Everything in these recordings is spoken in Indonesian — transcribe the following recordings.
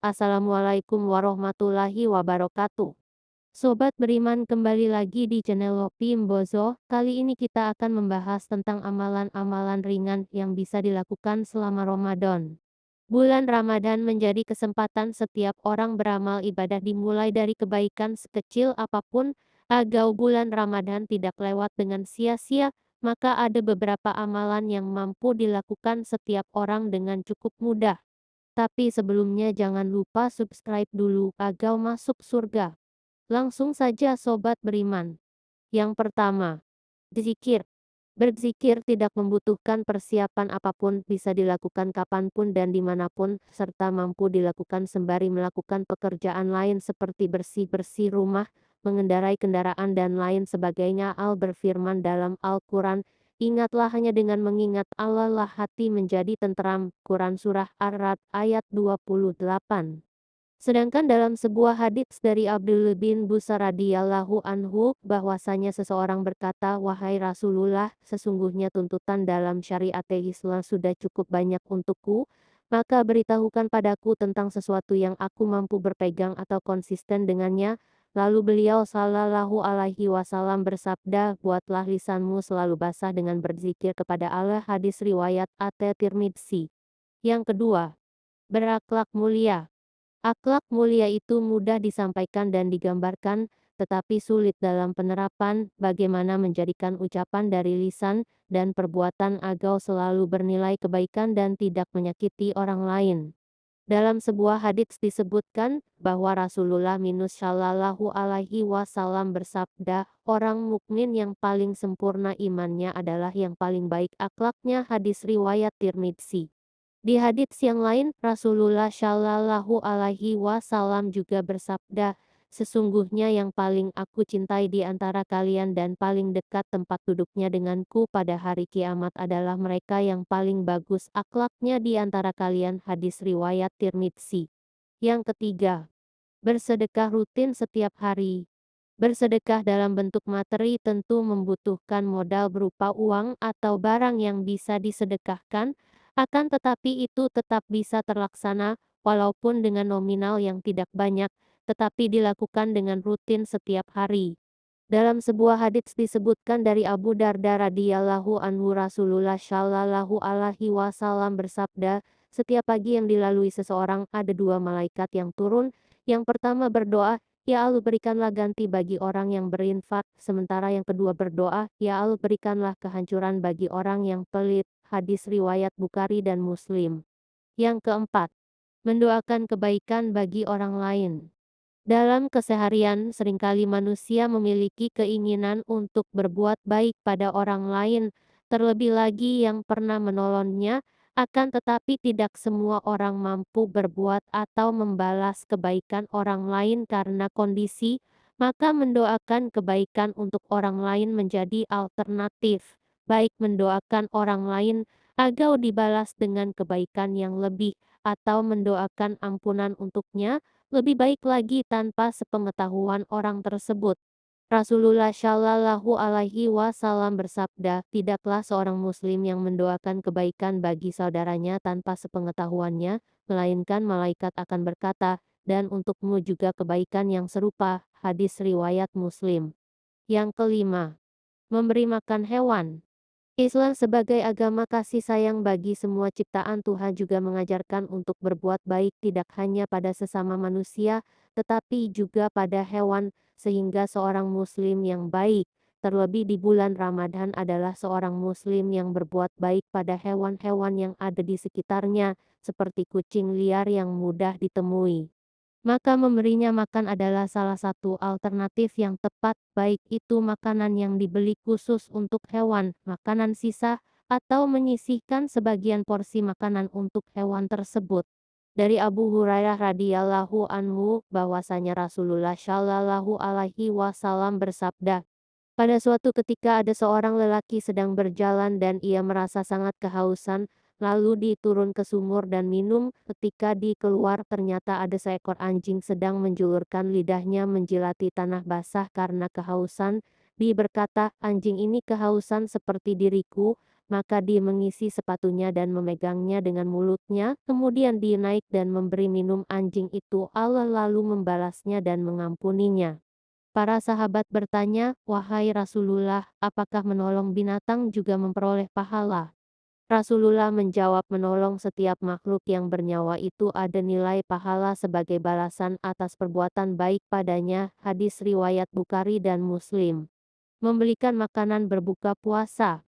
Assalamualaikum warahmatullahi wabarakatuh. Sobat beriman, kembali lagi di channel Lopi Mbozo. Kali ini kita akan membahas tentang amalan-amalan ringan yang bisa dilakukan selama Ramadan. Bulan Ramadan menjadi kesempatan setiap orang beramal ibadah, dimulai dari kebaikan sekecil apapun. Agar bulan Ramadan tidak lewat dengan sia-sia, maka ada beberapa amalan yang mampu dilakukan setiap orang dengan cukup mudah. Tapi sebelumnya jangan lupa subscribe dulu agar masuk surga. Langsung saja sobat beriman. Yang pertama, berzikir. Berzikir tidak membutuhkan persiapan apapun, bisa dilakukan kapanpun dan dimanapun, serta mampu dilakukan sembari melakukan pekerjaan lain seperti bersih-bersih rumah, mengendarai kendaraan dan lain sebagainya. Al berfirman dalam Al-Quran, ingatlah hanya dengan mengingat Allah lah hati menjadi tenteram. Quran Surah Ar-Ra'd ayat 28. Sedangkan dalam sebuah hadits dari Abdullah bin Busar radhiyallahu anhu, bahwasanya seseorang berkata, "Wahai Rasulullah, sesungguhnya tuntutan dalam syariat Islam sudah cukup banyak untukku, maka beritahukan padaku tentang sesuatu yang aku mampu berpegang atau konsisten dengannya." Lalu beliau sallallahu alaihi wasallam bersabda, "Buatlah lisanmu selalu basah dengan berzikir kepada Allah." Hadis riwayat At-Tirmidzi. Yang kedua, berakhlak mulia. Akhlak mulia itu mudah disampaikan dan digambarkan, tetapi sulit dalam penerapan. Bagaimana menjadikan ucapan dari lisan dan perbuatan agar selalu bernilai kebaikan dan tidak menyakiti orang lain. Dalam sebuah hadits disebutkan bahwa Rasulullah Shallallahu alaihi wasallam bersabda, orang mukmin yang paling sempurna imannya adalah yang paling baik akhlaknya. Hadis riwayat Tirmidzi. Di hadits yang lain, Rasulullah Shallallahu alaihi wasallam juga bersabda, sesungguhnya yang paling aku cintai di antara kalian dan paling dekat tempat duduknya denganku pada hari kiamat adalah mereka yang paling bagus akhlaknya di antara kalian. Hadis riwayat Tirmidzi. Yang ketiga, bersedekah rutin setiap hari. Bersedekah dalam bentuk materi tentu membutuhkan modal berupa uang atau barang yang bisa disedekahkan, akan tetapi itu tetap bisa terlaksana, walaupun dengan nominal yang tidak banyak, tetapi dilakukan dengan rutin setiap hari. Dalam sebuah hadits disebutkan dari Abu Darda radhiyallahu anhu, Rasulullah shallallahu alaihi wasallam bersabda, setiap pagi yang dilalui seseorang ada dua malaikat yang turun. Yang pertama berdoa, "Ya Allah, berikanlah ganti bagi orang yang berinfak." Sementara yang kedua berdoa, "Ya Allah, berikanlah kehancuran bagi orang yang pelit." Hadis riwayat Bukhari dan Muslim. Yang keempat, mendoakan kebaikan bagi orang lain. Dalam keseharian, seringkali manusia memiliki keinginan untuk berbuat baik pada orang lain, terlebih lagi yang pernah menolongnya, akan tetapi tidak semua orang mampu berbuat atau membalas kebaikan orang lain karena kondisi, maka mendoakan kebaikan untuk orang lain menjadi alternatif. Baik mendoakan orang lain agar dibalas dengan kebaikan yang lebih, atau mendoakan ampunan untuknya, lebih baik lagi tanpa sepengetahuan orang tersebut. Rasulullah Shallallahu alaihi wasallam bersabda, tidaklah seorang muslim yang mendoakan kebaikan bagi saudaranya tanpa sepengetahuannya, melainkan malaikat akan berkata, dan untukmu juga kebaikan yang serupa. Hadis riwayat Muslim. Yang kelima, memberi makan hewan. Islam sebagai agama kasih sayang bagi semua ciptaan Tuhan juga mengajarkan untuk berbuat baik tidak hanya pada sesama manusia, tetapi juga pada hewan, sehingga seorang muslim yang baik, terlebih di bulan Ramadan, adalah seorang muslim yang berbuat baik pada hewan-hewan yang ada di sekitarnya, seperti kucing liar yang mudah ditemui. Maka memberinya makan adalah salah satu alternatif yang tepat, baik itu makanan yang dibeli khusus untuk hewan, makanan sisa, atau menyisihkan sebagian porsi makanan untuk hewan tersebut. Dari Abu Hurairah radhiyallahu anhu, bahwasanya Rasulullah shallallahu alaihi wasallam bersabda, pada suatu ketika ada seorang lelaki sedang berjalan dan ia merasa sangat kehausan, lalu diturun ke sumur dan minum. Ketika keluar ternyata ada seekor anjing sedang menjulurkan lidahnya menjilati tanah basah karena kehausan. Dia berkata, anjing ini kehausan seperti diriku, maka dia mengisi sepatunya dan memegangnya dengan mulutnya, kemudian dia naik dan memberi minum anjing itu. Allah lalu membalasnya dan mengampuninya. Para sahabat bertanya, "Wahai Rasulullah, apakah menolong binatang juga memperoleh pahala?" Rasulullah menjawab, menolong setiap makhluk yang bernyawa itu ada nilai pahala sebagai balasan atas perbuatan baik padanya. Hadis riwayat Bukhari dan Muslim. Membelikan makanan berbuka puasa.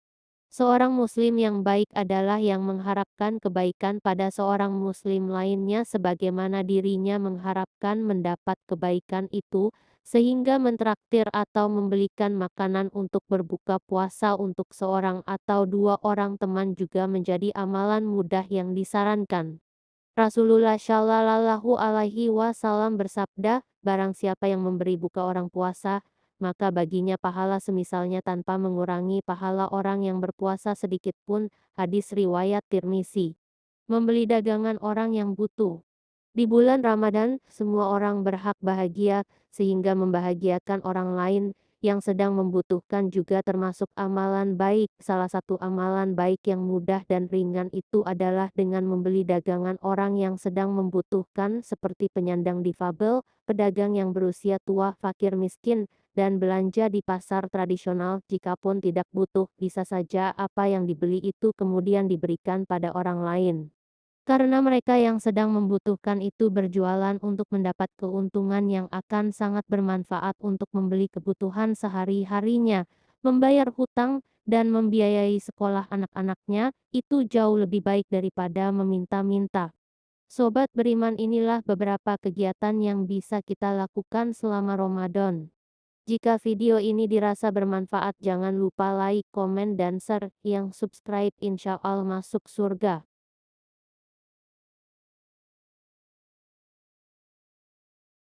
Seorang muslim yang baik adalah yang mengharapkan kebaikan pada seorang muslim lainnya sebagaimana dirinya mengharapkan mendapat kebaikan itu, sehingga mentraktir atau membelikan makanan untuk berbuka puasa untuk seorang atau dua orang teman juga menjadi amalan mudah yang disarankan. Rasulullah Shallallahu Alaihi Wasallam bersabda, barang siapa yang memberi buka orang puasa, maka baginya pahala semisalnya tanpa mengurangi pahala orang yang berpuasa sedikit pun. Hadis riwayat Tirmizi. Membeli dagangan orang yang butuh. Di bulan Ramadan, semua orang berhak bahagia, sehingga membahagiakan orang lain yang sedang membutuhkan juga termasuk amalan baik. Salah satu amalan baik yang mudah dan ringan itu adalah dengan membeli dagangan orang yang sedang membutuhkan seperti penyandang difabel, pedagang yang berusia tua, fakir miskin, dan belanja di pasar tradisional. Jikapun tidak butuh, bisa saja apa yang dibeli itu kemudian diberikan pada orang lain. Karena mereka yang sedang membutuhkan itu berjualan untuk mendapat keuntungan yang akan sangat bermanfaat untuk membeli kebutuhan sehari-harinya, membayar hutang, dan membiayai sekolah anak-anaknya, itu jauh lebih baik daripada meminta-minta. Sobat beriman, inilah beberapa kegiatan yang bisa kita lakukan selama Ramadan. Jika video ini dirasa bermanfaat, jangan lupa like, komen, dan share. Yang subscribe insya Allah masuk surga.